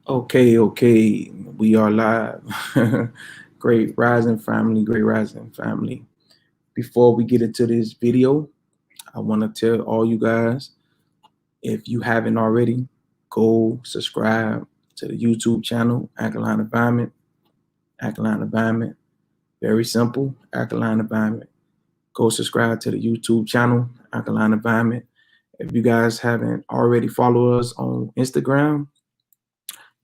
Okay, we are live. Great rising family, great rising family. Before we get into this video, I want to tell all you guys, if you haven't already, go subscribe to the YouTube channel, Alkaline Environment. Alkaline Environment, very simple, Alkaline Environment. Go subscribe to the YouTube channel, Alkaline Environment. If you guys haven't already followed us on Instagram,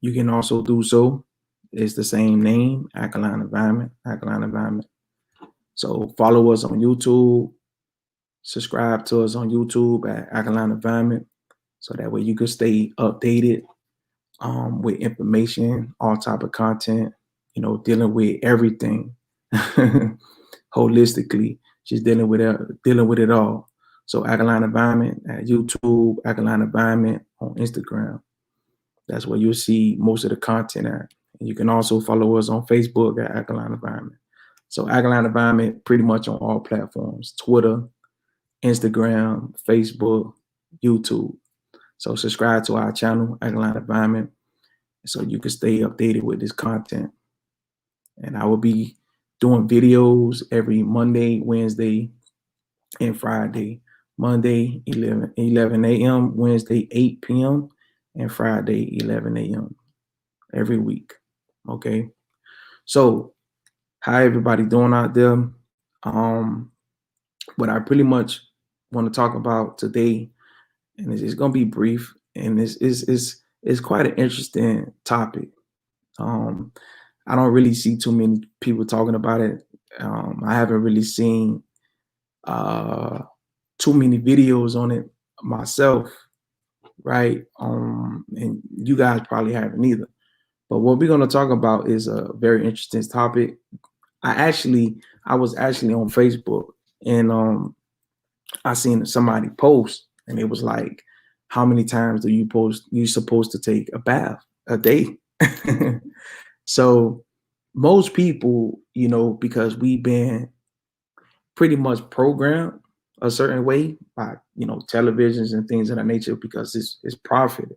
you can also do so. It's the same name, Alkaline Environment, Alkaline Environment. So follow us on YouTube, subscribe to us on YouTube at Alkaline Environment, so that way you can stay updated with information, all type of content, dealing with everything holistically, just dealing with it all. So Alkaline Environment at YouTube, Alkaline Environment on Instagram. That's where you'll see most of the content at. And you can also follow us on Facebook at Alkaline Environment. So Alkaline Environment pretty much on all platforms: Twitter, Instagram, Facebook, YouTube. So subscribe to our channel, Alkaline Environment, so you can stay updated with this content. And I will be doing videos every Monday, Wednesday, and Friday. Monday, 11 a.m., Wednesday, 8 p.m., and Friday, 11 a.m. every week. Okay. So how everybody doing out there? What I pretty much want to talk about today, and it's going to be brief, and it's quite an interesting topic. I don't really see too many people talking about it. I haven't really seen too many videos on it myself, right? And you guys probably haven't either. But what we're going to talk about is a very interesting topic. I was actually on Facebook, and I seen somebody post, and it was like, how many times do you supposed to take a bath a day? So most people, because we've been pretty much programmed a certain way by, televisions and things of that nature, because it's profit,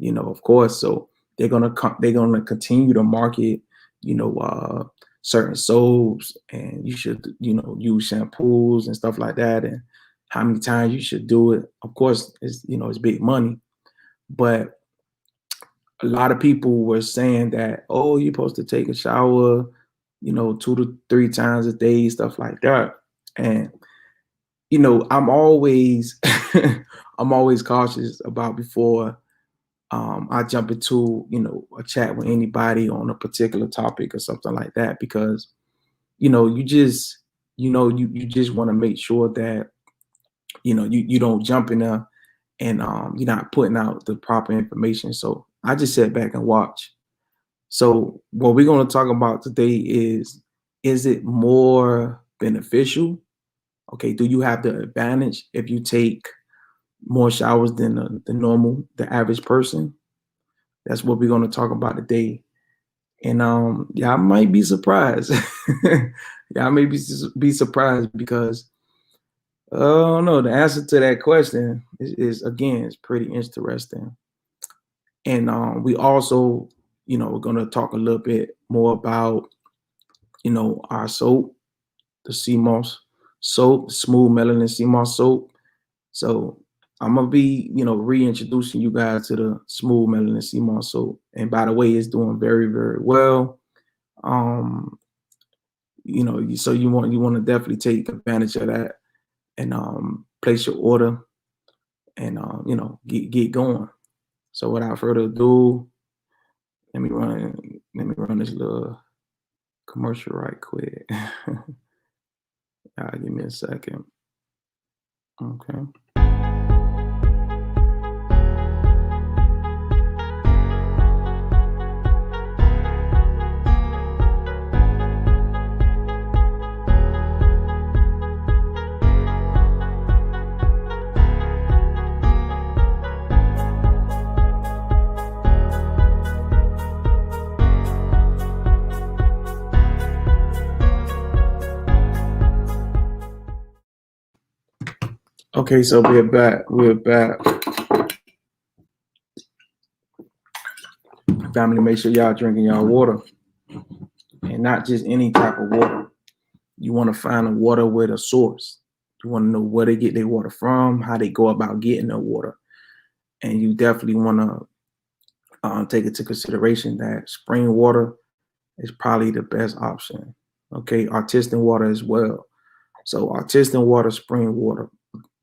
of course. So they're gonna continue to market, certain soaps, and you should, use shampoos and stuff like that, and how many times you should do it. Of course, it's big money, but a lot of people were saying that, oh, you're supposed to take a shower, 2 to 3 times a day, stuff like that. And I'm always I'm always cautious about before I jump into a chat with anybody on a particular topic or something like that, because you just you just want to make sure that you don't jump in there and you're not putting out the proper information. So I just sit back and watch. So what we're going to talk about today is it more beneficial? Okay, do you have the advantage if you take more showers than the average person? That's what we're going to talk about today. And y'all might be surprised. Y'all may be surprised, because I don't know, the answer to that question is pretty interesting. And we also, we're going to talk a little bit more about, our soap, the Seamoss soap, smooth melanin Seamoss soap. So I'm gonna be, reintroducing you guys to the smooth melanin Seamoss soap. And by the way, it's doing very, very well. So you want to definitely take advantage of that, and place your order, and get going. So without further ado, let me run this little commercial right quick. Give me a second. Okay. Okay, so we're back. Family, make sure y'all drinking y'all water, and not just any type of water. You want to find a water with a source. You want to know where they get their water from, how they go about getting their water, and you definitely want to take into consideration that spring water is probably the best option. Okay, artisan water as well. So artisan water, spring water.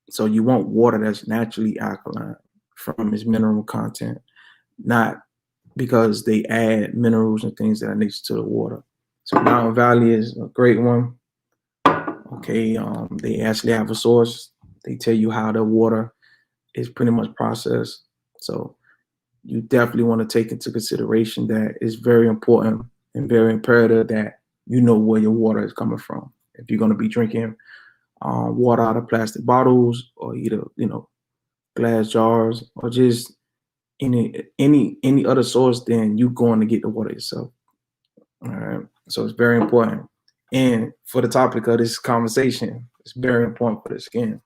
So you want water that's naturally alkaline from its mineral content, not because they add minerals and things that are nature to the water. So Mountain Valley is a great one. Okay, they actually have a source. They tell you how the water is pretty much processed. So you definitely want to take into consideration that it's very important and very imperative that you know where your water is coming from. If you're going to be drinking water out of plastic bottles, or either glass jars, or just any other source, then you're going to get the water yourself. All right. So it's very important. And for the topic of this conversation, it's very important for the skin.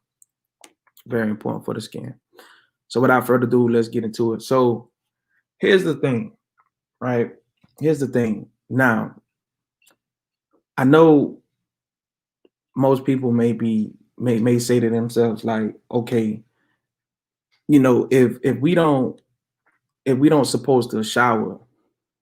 Very important for the skin. So without further ado, let's get into it. So here's the thing, right? Here's the thing. Now, I know most people may say to themselves, like, okay, if we don't supposed to shower,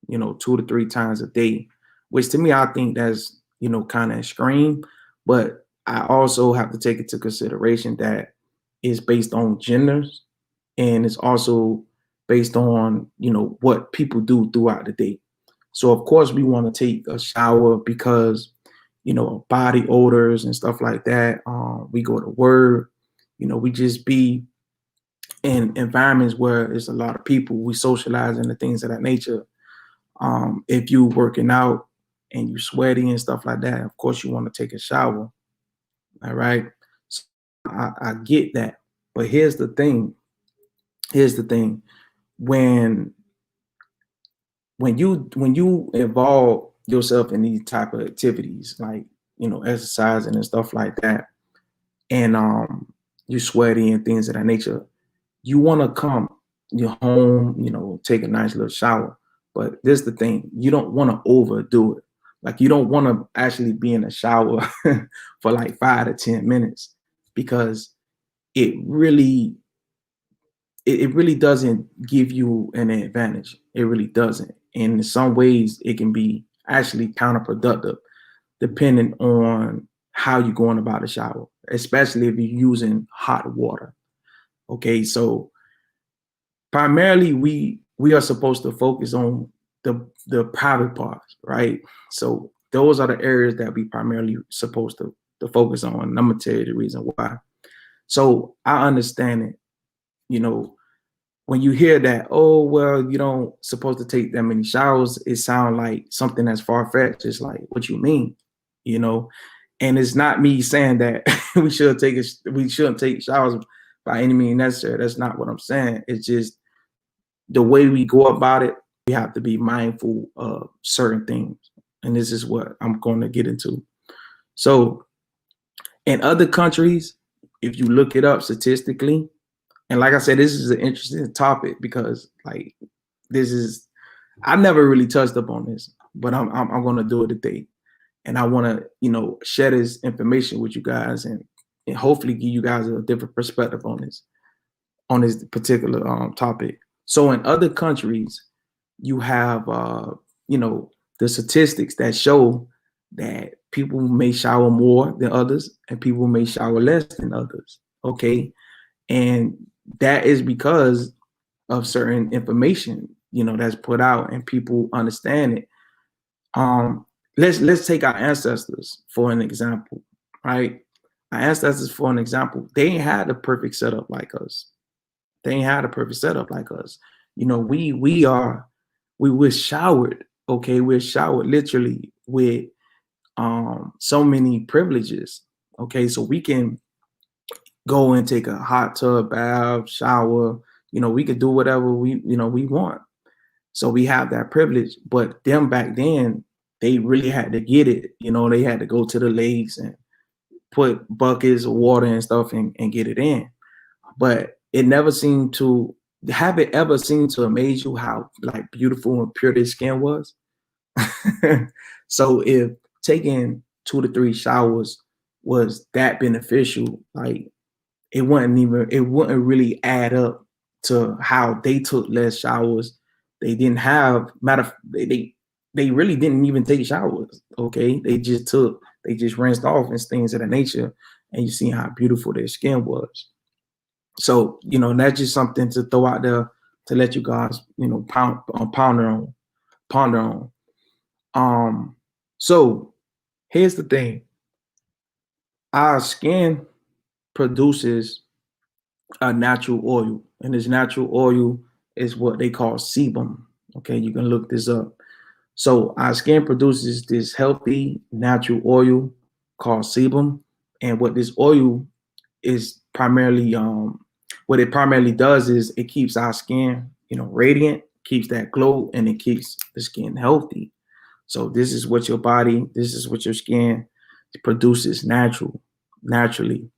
2 to 3 times a day, which to me, I think that's, kind of extreme. But I also have to take into consideration that it's based on genders, and it's also based on, what people do throughout the day. So of course we want to take a shower because, body odors and stuff like that. We go to work, we just be in environments where there's a lot of people, we socialize and the things of that nature. If you working out and you sweaty and stuff like that, of course you want to take a shower. All right. So I get that. But here's the thing. When you involve yourself in these type of activities, like, exercising and stuff like that, and you sweaty and things of that nature, you want to come your home, take a nice little shower. But this is the thing, you don't want to overdo it. Like, you don't want to actually be in a shower for like 5 to 10 minutes, because it really it really doesn't give you an advantage. It really doesn't. And in some ways it can be actually counterproductive depending on how you're going about the shower, especially if you're using hot water. Okay, so primarily we are supposed to focus on the private parts, right? So those are the areas that we primarily supposed to focus on. And I'm gonna tell you the reason why. So I understand it, when you hear that, oh well, you don't supposed to take that many showers, it sounds like something that's far-fetched. It's like, what you mean? You know, and it's not me saying that we shouldn't take showers by any means necessary. That's not what I'm saying. It's just the way we go about it, we have to be mindful of certain things. And this is what I'm going to get into. So in other countries, if you look it up statistically, and like I said, this is an interesting topic because like I never really touched up on this, but I'm going to do it today. And I want to, share this information with you guys and hopefully give you guys a different perspective on this particular topic. So in other countries, you have, the statistics that show that people may shower more than others and people may shower less than others. Okay. And that is because of certain information, that's put out and people understand it. Let's take our ancestors for an example, right? Our ancestors, for an example, they ain't had the perfect setup like us. They ain't had a perfect setup like us. We're showered, okay? We're showered literally with so many privileges. Okay, so we can go and take a hot tub bath, shower, we could do whatever we want. So we have that privilege. But them back then, they really had to get it. They had to go to the lakes and put buckets of water and stuff and get it in. But it never seemed to Have it ever seemed to amaze you how like beautiful and pure their skin was? So if taking 2 to 3 showers was that beneficial, like it wouldn't really add up to how they took less showers. They didn't have they really didn't even take showers. Okay. They just rinsed off and things of that nature. And you see how beautiful their skin was. So, that's just something to throw out there to let you guys, ponder on. So here's the thing. Our skin produces a natural oil, and this natural oil is what they call sebum. Okay, you can look this up. So our skin produces this healthy natural oil called sebum, and what this oil is primarily, what it primarily does is it keeps our skin, radiant, keeps that glow, and it keeps the skin healthy. So this is what your skin produces naturally.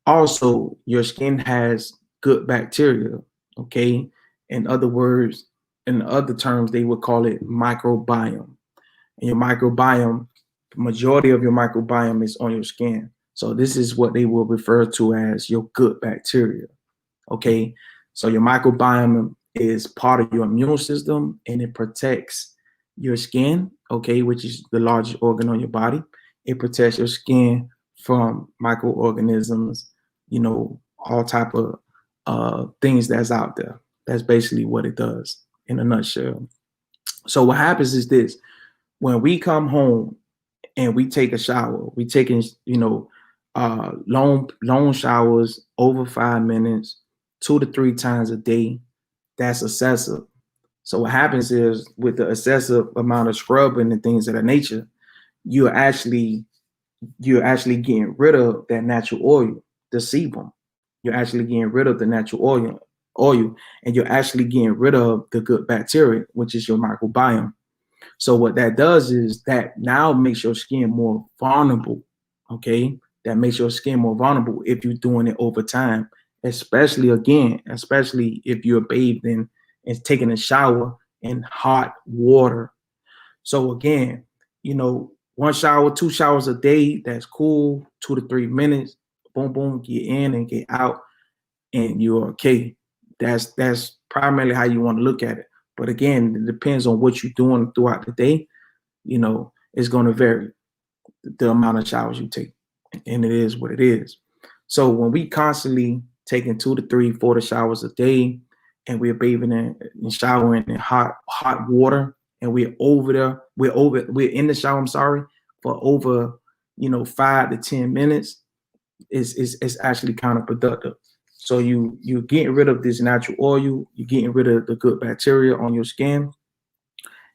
Also, your skin has good bacteria. Okay. In other words, in other terms, they would call it microbiome. And your microbiome, the majority of your microbiome is on your skin. So this is what they will refer to as your good bacteria. Okay. So your microbiome is part of your immune system, and it protects your skin, okay, which is the largest organ on your body. It protects your skin from microorganisms, all type of things that's out there. That's basically what it does in a nutshell. So what happens is this: when we come home and we take a shower, we taking, long showers over 5 minutes, 2 to 3 times a day. That's excessive. So what happens is with the excessive amount of scrubbing and things of that nature, you're actually you're actually getting rid of that natural oil, the sebum. You're actually getting rid of the natural oil, and you're actually getting rid of the good bacteria, which is your microbiome. So what that does is that now makes your skin more vulnerable. Okay, that makes your skin more vulnerable if you're doing it over time, especially if you're bathed in and taking a shower in hot water. So again, 1 shower, 2 showers a day, that's cool. 2 to 3 minutes, boom, boom, get in and get out, and you're okay. That's primarily how you want to look at it. But again, it depends on what you're doing throughout the day. It's going to vary the amount of showers you take, and it is what it is. So when we constantly taking 2 to 3, 4 showers a day, and we're bathing and showering in hot water, and we're in the shower, I'm sorry, for over 5 to 10 minutes, is actually counterproductive. So you're getting rid of this natural oil, you're getting rid of the good bacteria on your skin,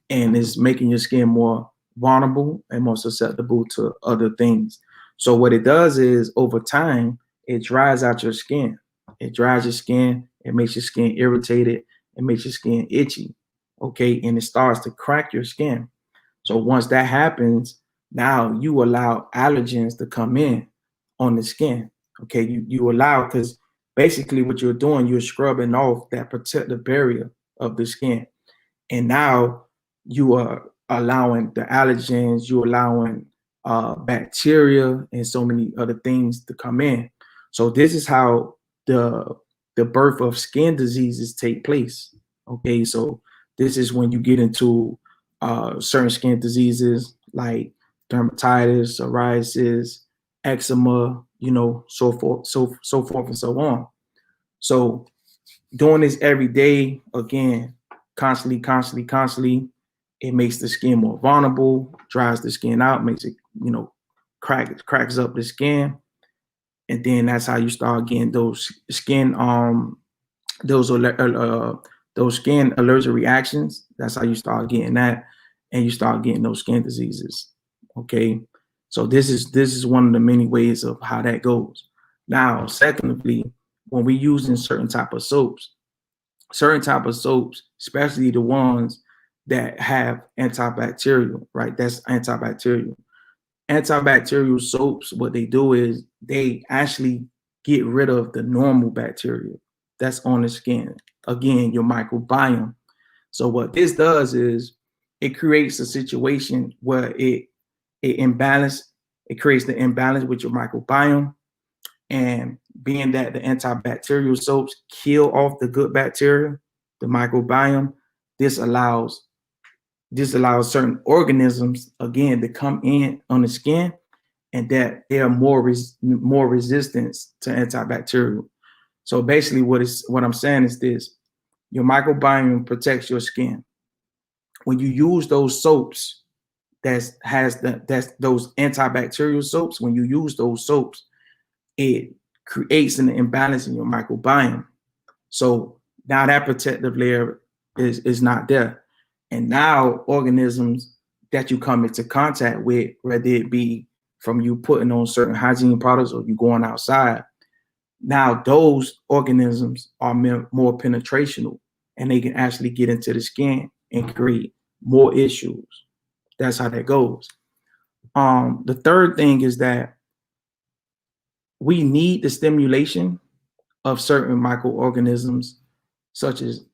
and it's making your skin more vulnerable and more susceptible to other things. So what it does is over time, it dries out your skin. It dries your skin, it makes your skin irritated, it makes your skin itchy. Okay, and it starts to crack your skin. So once that happens, now you allow allergens to come in on the skin. Okay, you allow, because basically what you're doing, you're scrubbing off that protective barrier of the skin. And now you are allowing the allergens, you're allowing bacteria and so many other things to come in. So this is how the birth of skin diseases take place. Okay, so this is when you get into certain skin diseases like dermatitis, psoriasis, eczema, so forth, so forth and so on. So doing this every day, again, constantly, it makes the skin more vulnerable, dries the skin out, makes it, cracks up the skin. And then that's how you start getting those those skin allergic reactions. That's how you start getting that, and you start getting those skin diseases. Okay, so this is one of the many ways of how that goes. Now, secondly, when we using certain type of soaps, especially the ones that have antibacterial, right? That's antibacterial. Antibacterial soaps, what they do is they actually get rid of the normal bacteria that's on the skin. again, your microbiome. So what this does is it creates a situation where it creates the imbalance with your microbiome. And being that the antibacterial soaps kill off the good bacteria, the microbiome, this allows certain organisms again to come in on the skin, and that they are more resistant to antibacterial. So basically, what I'm saying is this: your microbiome protects your skin. When you use those soaps, that's those antibacterial soaps. When you use those soaps, it creates an imbalance in your microbiome. So now that protective layer is not there. And now organisms that you come into contact with, whether it be from you putting on certain hygiene products or you going outside, now those organisms are more penetrational, and they can actually get into the skin and create more issues. That's how that goes. The third thing is that we need the stimulation of certain microorganisms, such as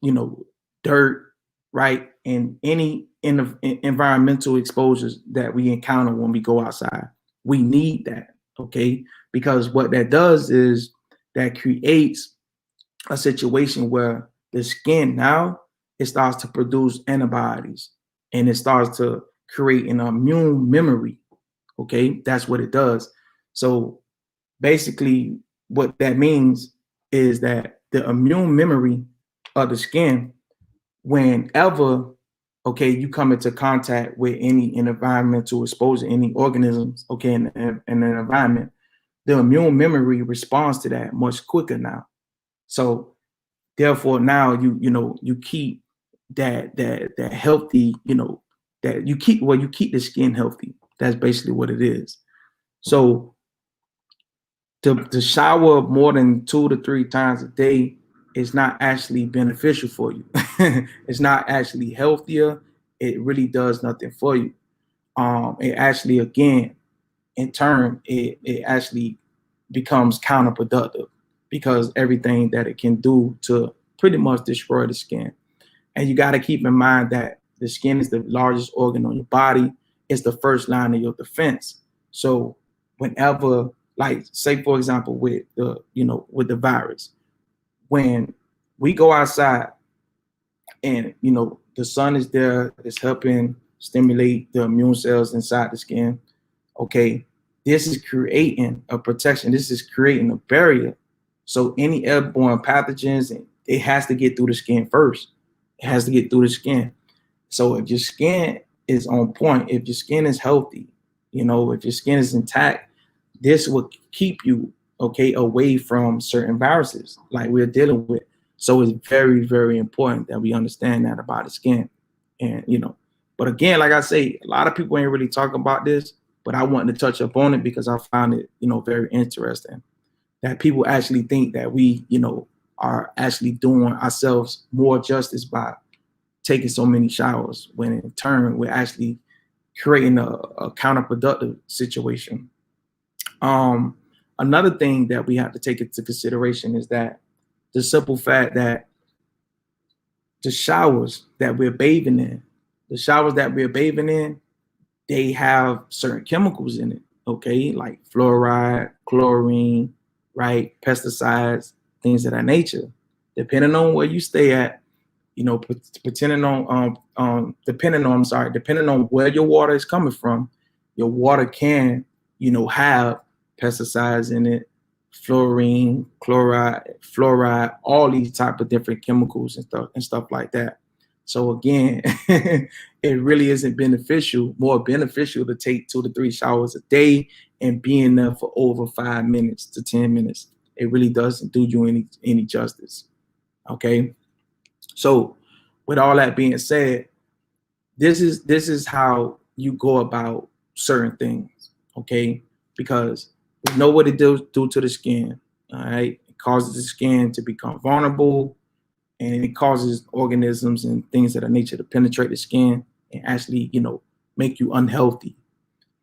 dirt, right, and any environmental exposures that we encounter when we go outside. We need that, okay, because what that does is that creates a situation where the skin now, it starts to produce antibodies, and it starts to create an immune memory. Okay, that's what it does. So basically, what that means is that the immune memory of the skin, whenever, okay, you come into contact with any environmental exposure, any organisms, okay, in an environment, the immune memory responds to that much quicker now. So therefore, now you keep that healthy, that you keep the skin healthy. That's basically what it is. So to shower more than 2 to 3 times a day is not actually beneficial for you. It's not actually healthier. It really does nothing for you. It actually, again, in turn, it actually becomes counterproductive, because everything that it can do to pretty much destroy the skin. And you got to keep in mind that the skin is the largest organ on your body. It's the first line of your defense. So whenever, like, say for example, with the virus, when we go outside and the sun is there, it's helping stimulate the immune cells inside the skin. Okay, this is creating a protection. This is creating a barrier. So any airborne pathogens, it has to get through the skin first. It has to get through the skin. So if your skin is on point, if your skin is healthy, if your skin is intact, this will keep you, okay, away from certain viruses like we're dealing with. So it's very, very important that we understand that about the skin. And, but again, like I say, a lot of people ain't really talking about this, but I wanted to touch up on it because I found it, very interesting that people actually think that we, are actually doing ourselves more justice by taking so many showers, when in turn we're actually creating a counterproductive situation. Another thing that we have to take into consideration is that the simple fact that the showers that we're bathing in, they have certain chemicals in it, okay, like fluoride, chlorine, right, pesticides, things of that nature. Depending on where you stay at, depending on where your water is coming from, your water can, have pesticides in it, fluorine, chloride, fluoride, all these type of different chemicals and stuff like that. So again, it really isn't more beneficial to take 2 to 3 showers a day and be in there for over 5 minutes to 10 minutes. It really doesn't do you any justice. Okay. So with all that being said, this is how you go about certain things, okay? Because we know what it does do to the skin, all right? It causes the skin to become vulnerable, and it causes organisms and things of that nature to penetrate the skin and actually, make you unhealthy.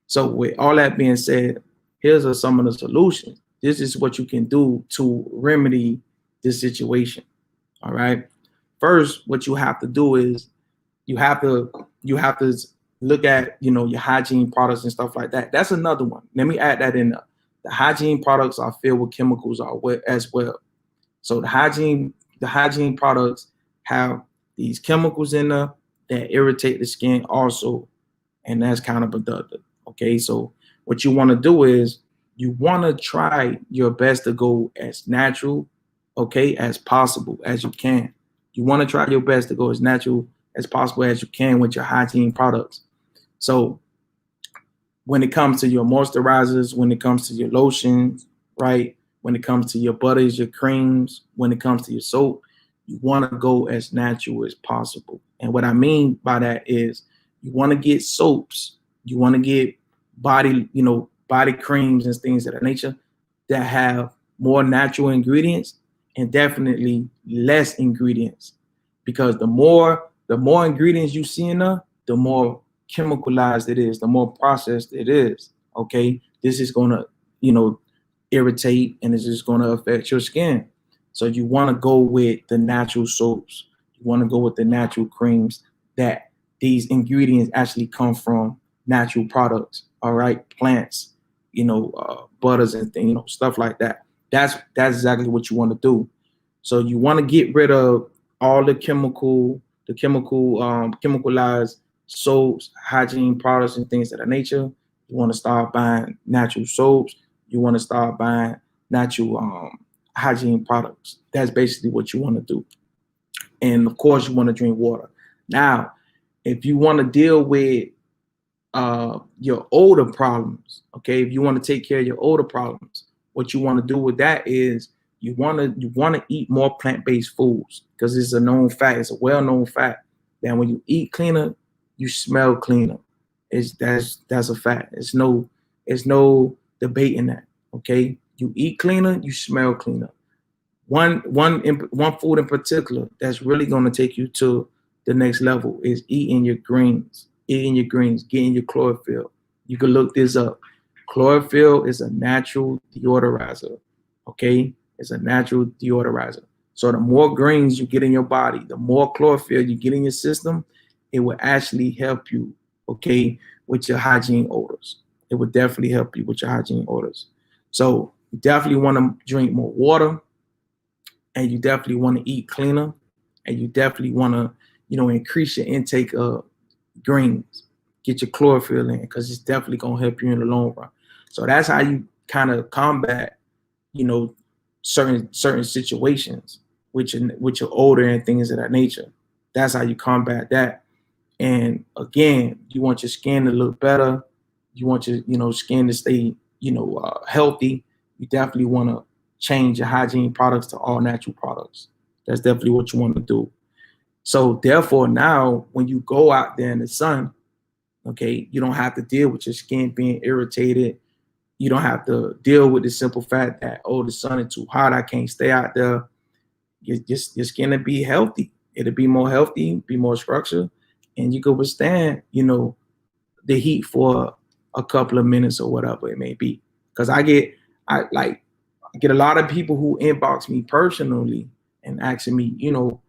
So with all that being said, here's some of the solutions. This is what you can do to remedy this situation, all right? first, what you have to do is you have to look at, you know, your hygiene products and stuff like that. That's another one. Let me add that in there. The hygiene products are filled with chemicals as well. So the hygiene products have these chemicals in there that irritate the skin also, and that's counterproductive. Okay, so what you want to do is you want to try your best to go as natural, okay, as possible as you can. You want to try your best to go as natural as possible as you can with your hygiene products. So when it comes to your moisturizers, when it comes to your lotions, right? When it comes to your butters, your creams, when it comes to your soap, you want to go as natural as possible. And what I mean by that is you want to get soaps, you want to get body, you know, body creams and things of that nature that have more natural ingredients and definitely less ingredients. Because the more ingredients you see in there, the more chemicalized it is, the more processed it is. Okay, this is gonna, you know, irritate, and it's just gonna affect your skin. So you want to go with the natural soaps. You want to go with the natural creams that these ingredients actually come from natural products. All right, plants, you know, butters and things, you know, stuff like that. That's exactly what you want to do. So you want to get rid of all the chemicalized soaps, hygiene products, and things of that nature. You want to start buying natural soaps. You want to start buying natural hygiene products. That's basically what you want to do. And of course, you want to drink water. Now, if you want to deal with your older problems, okay, if you want to take care of your older problems, what you want to do with that is you want to eat more plant-based foods, because it's a known fact, it's a well-known fact that when you eat cleaner, you smell cleaner. That's a fact. It's no debating that. Okay, you eat cleaner, you smell cleaner. One food in particular that's really going to take you to the next level is eating your greens. Eating your greens, getting your chlorophyll. You can look this up. Chlorophyll is a natural deodorizer. Okay, it's a natural deodorizer. So the more greens you get in your body, the more chlorophyll you get in your system, it will actually help you, okay, with your hygiene odors. It would definitely help you with your hygiene odors. So you definitely want to drink more water, and you definitely want to eat cleaner, and you definitely want to, you know, increase your intake of greens. Get your chlorophyll in, because it's definitely gonna help you in the long run. So that's how you kind of combat, you know, certain situations with your odor and things of that nature. That's how you combat that. And again, you want your skin to look better. You want your, you know, skin to stay, you know, healthy. You definitely want to change your hygiene products to all natural products. That's definitely what you want to do. So therefore, now when you go out there in the sun, okay, you don't have to deal with your skin being irritated. You don't have to deal with the simple fact that, oh, the sun is too hot, I can't stay out there. Your skin will be healthy. It'll be more healthy, be more structured, and you can withstand, you know, the heat for a couple of minutes or whatever it may be. Because I get a lot of people who inbox me personally and asking me, you know,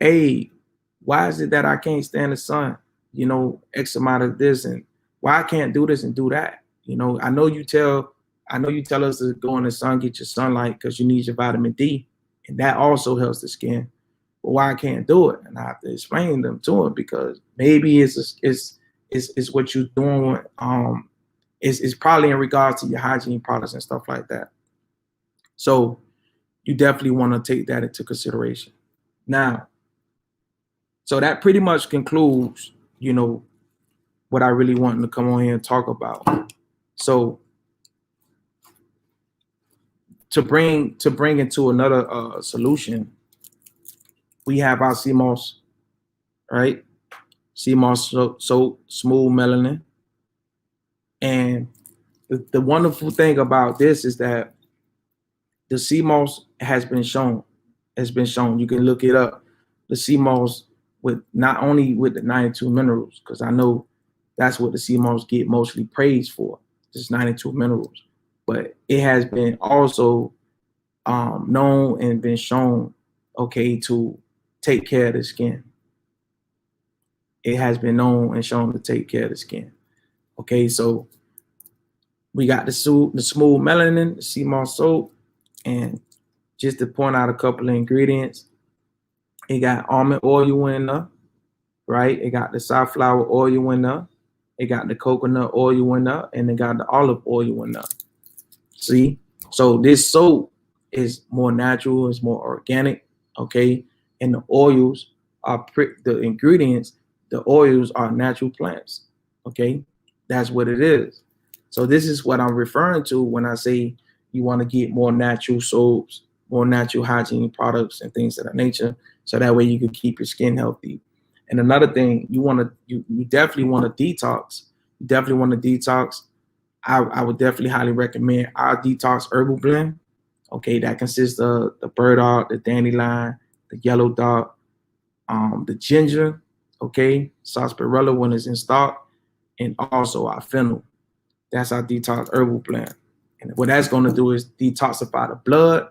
hey, why is it that I can't stand the sun? You know, X amount of this, and why I can't do this and do that. You know, I know you tell us to go in the sun, get your sunlight, because you need your vitamin D, and that also helps the skin. But why I can't do it? And I have to explain them to them, because maybe it's what you're doing. It's probably in regards to your hygiene products and stuff like that. So you definitely want to take that into consideration. Now, so that pretty much concludes, you know, what I really wanted to come on here and talk about. So to bring into another solution, we have our Seamoss, right? Seamoss so smooth melanin. And the wonderful thing about this is that the Seamoss has been shown. It's been shown. You can look it up. The Seamoss, with not only with the 92 minerals, because I know that's what the Seamoss get mostly praised for, just 92 minerals. But it has been also known and been shown, okay, to take care of the skin. It has been known and shown to take care of the skin. Okay, so we got the smooth melanin, the Seamoss soap, and just to point out a couple of ingredients, it got almond oil in there, right? It got the safflower oil in there, it got the coconut oil in there, and it got the olive oil in there. See, so this soap is more natural, it's more organic, okay? And the oils are the ingredients, the oils are natural plants, okay? That's what it is. So this is what I'm referring to when I say you want to get more natural soaps, more natural hygiene products and things of that nature, so that way you can keep your skin healthy. And another thing, you definitely want to detox. You definitely want to detox. I would definitely highly recommend our detox herbal blend. Okay, that consists of the burdock, the dandelion, the yellow dot, the ginger, okay, sarsaparilla when it's in stock, and also our fennel. That's our detox herbal blend. And what that's going to do is detoxify the blood.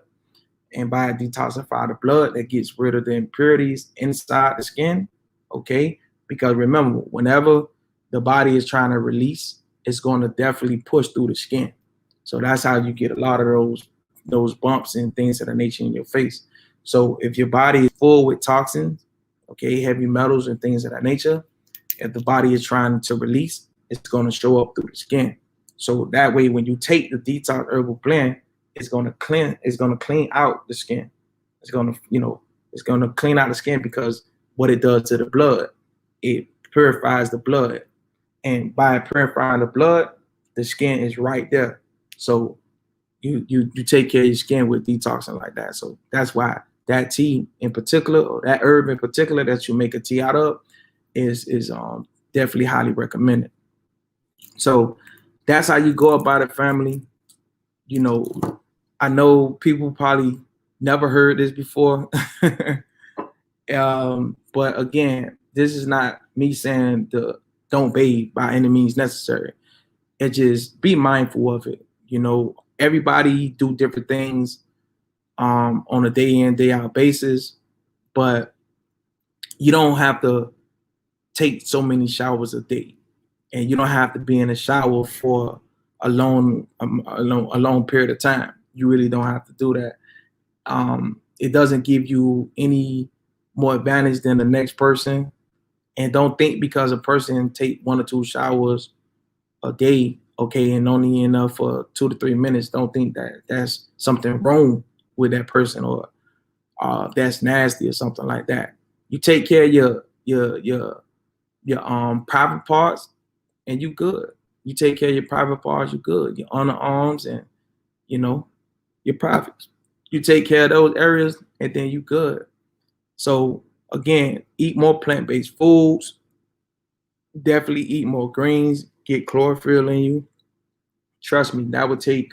And by detoxify the blood, that gets rid of the impurities inside the skin, okay? Because remember, whenever the body is trying to release, it's going to definitely push through the skin. So that's how you get a lot of those bumps and things of the nature in your face. So if your body is full with toxins, okay, heavy metals and things of that nature, if the body is trying to release, it's going to show up through the skin. So that way, when you take the detox herbal blend, it's going to clean out the skin. It's going to, it's going to clean out the skin because what it does to the blood, it purifies the blood. And by purifying the blood, the skin is right there. So you take care of your skin with detoxing like that. So that's why that tea in particular, or that herb in particular that you make a tea out of, is definitely highly recommended. So that's how you go about it, family. I know people probably never heard this before. But again, this is not me saying don't bathe by any means necessary. It just be mindful of it. Everybody do different things on a day in, day out basis, but you don't have to take so many showers a day, and you don't have to be in a shower for a long period of time. You really don't have to do that. It doesn't give you any more advantage than the next person. And don't think because a person take 1 or 2 showers a day, okay, and only enough for 2 to 3 minutes, don't think that that's something wrong with that person, or that's nasty or something like that. You take care of your private parts, and you good. You take care of your private parts, you good. Your underarms and your privates. You take care of those areas, and then you good. So again, eat more plant-based foods. Definitely eat more greens. Get chlorophyll in you. Trust me, that would take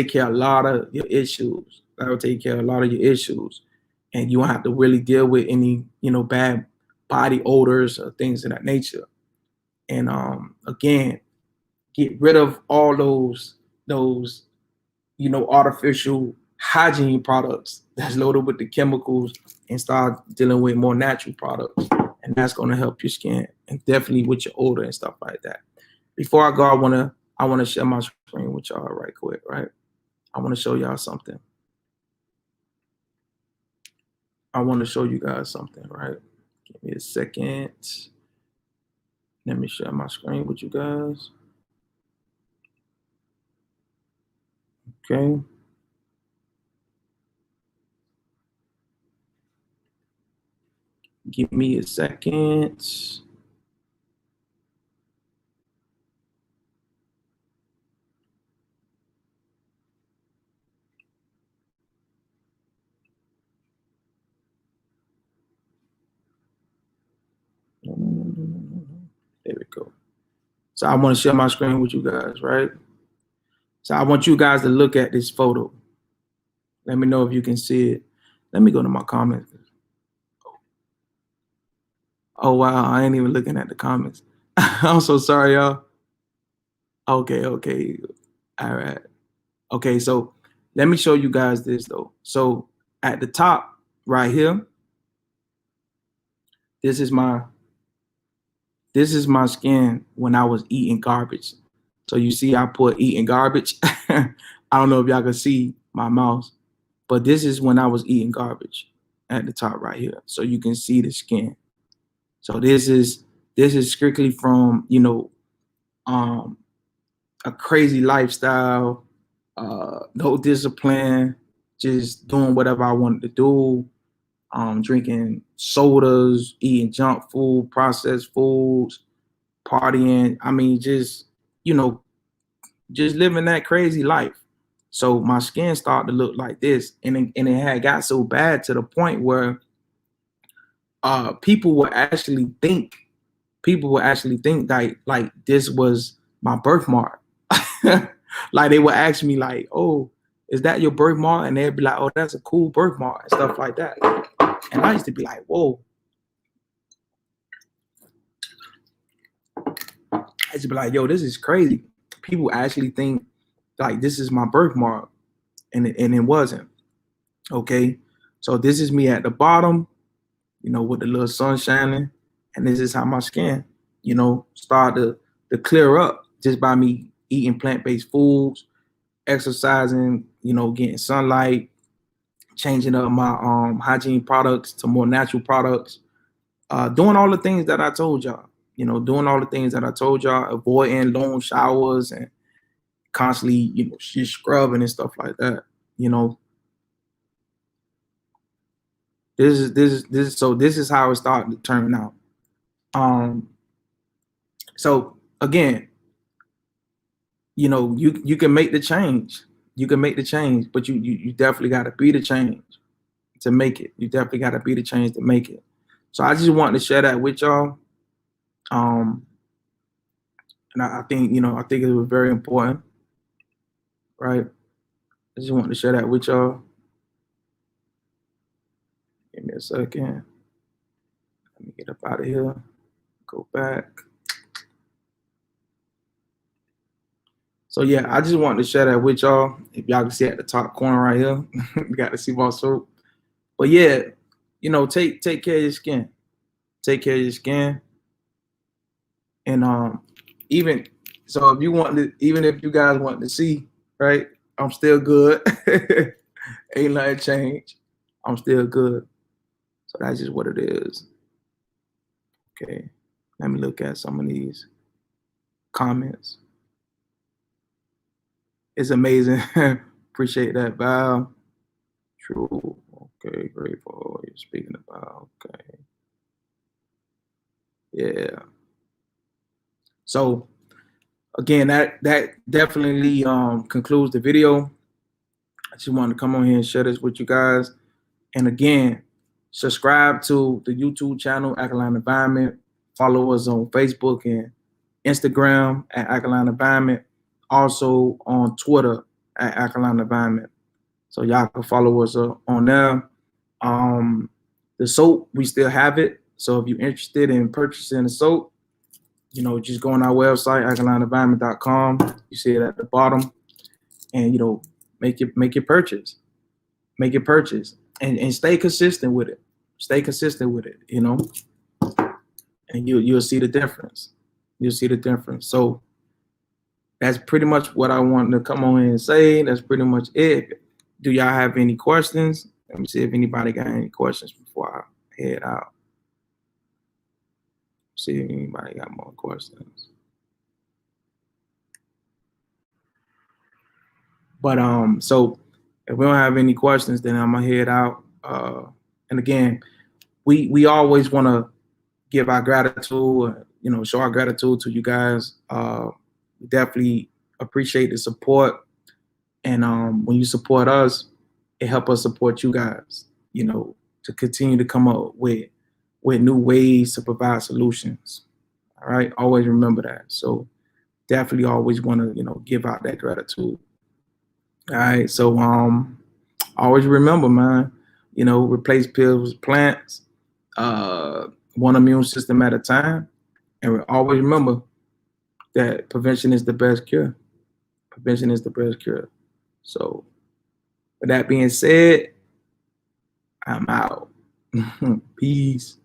care of a lot of your issues. That would take care of a lot of your issues, and you won't have to really deal with any bad body odors or things of that nature. And again, get rid of all those artificial hygiene products that's loaded with the chemicals, and start dealing with more natural products. And that's going to help your skin, and definitely with your odor and stuff like that. Before I go, I want to share my screen with y'all right quick, right? I want to show y'all something. I want to show you guys something, right? Give me a second. Let me share my screen with you guys. Okay. Give me a second. There we go. So I want to share my screen with you guys, right? So I want you guys to look at this photo. Let me know if you can see it. Let me go to my comments. Oh, wow. I ain't even looking at the comments. I'm so sorry, y'all. Okay. All right. Okay, so let me show you guys this, though. So at the top right here, This is my skin when I was eating garbage. So you see, I put eating garbage. I don't know if y'all can see my mouth, but this is when I was eating garbage at the top right here. So you can see the skin. So this is strictly from, you know, a crazy lifestyle, no discipline, just doing whatever I wanted to do, drinking sodas, eating junk food, processed foods, partying. I mean, just, you know, just living that crazy life. So my skin started to look like this, and it had got so bad to the point where people would actually think that like this was my birthmark. Like they would ask me like, "Oh, is that your birthmark?" And they'd be like, "Oh, that's a cool birthmark," and stuff like that. And I used to be like, "Whoa." I used to be like, "Yo, this is crazy." People actually think like this is my birthmark, and it wasn't. Okay, so this is me at the bottom, you know, with the little sun shining, and this is how my skin, you know, started to clear up just by me eating plant-based foods, exercising, you know, getting sunlight, changing up my hygiene products to more natural products, doing all the things that I told y'all, you know, doing all the things that I told y'all, avoiding long showers and constantly, you know, just scrubbing and stuff like that, you know. This is how it started to turn out. So again, you know, you can make the change. You can make the change, but you definitely got to be the change to make it. You definitely got to be the change to make it. So I just wanted to share that with y'all. Um, and I think, you know, I think it was very important, right? I just wanted to share that with y'all. Give me a second. Let me get up out of here. Go back. So yeah, I just wanted to share that with y'all. If y'all can see at the top corner right here, you got the Seamoss soap. But yeah, you know, take care of your skin. Take care of your skin. And even so, if you want to, even if you guys want to see, right, I'm still good. Ain't nothing changed. I'm still good. So that's just what it is. Okay, let me look at some of these comments. It's amazing. Appreciate that, Val. True. Okay, grateful. You're speaking about. Okay. Yeah. So again, that definitely concludes the video. I just wanted to come on here and share this with you guys. And again, subscribe to the YouTube channel, Alkaline Environment. Follow us on Facebook and Instagram at Alkaline Environment. Also on Twitter at Alkaline Environment. So y'all can follow us on there. The soap, we still have it. So if you're interested in purchasing the soap, you know, just go on our website, alkalineenvironment.com. You see it at the bottom. And, you know, make your purchase. Make your purchase. And stay consistent with it. Stay consistent with it, you know. And you'll see the difference. You'll see the difference. So that's pretty much what I wanted to come on and say. That's pretty much it. Do y'all have any questions? Let me see if anybody got any questions before I head out. See if anybody got more questions. But so if we don't have any questions, then I'm gonna head out. And again, we always want to give our gratitude, you know, show our gratitude to you guys. We definitely appreciate the support, and when you support us, it helps us support you guys. You know, to continue to come up with new ways to provide solutions. All right, always remember that. So definitely always want to, you know, give out that gratitude. All right, so always remember, man, you know, replace pills with plants, one immune system at a time, and always remember that prevention is the best cure. Prevention is the best cure. So, with that being said, I'm out. Peace.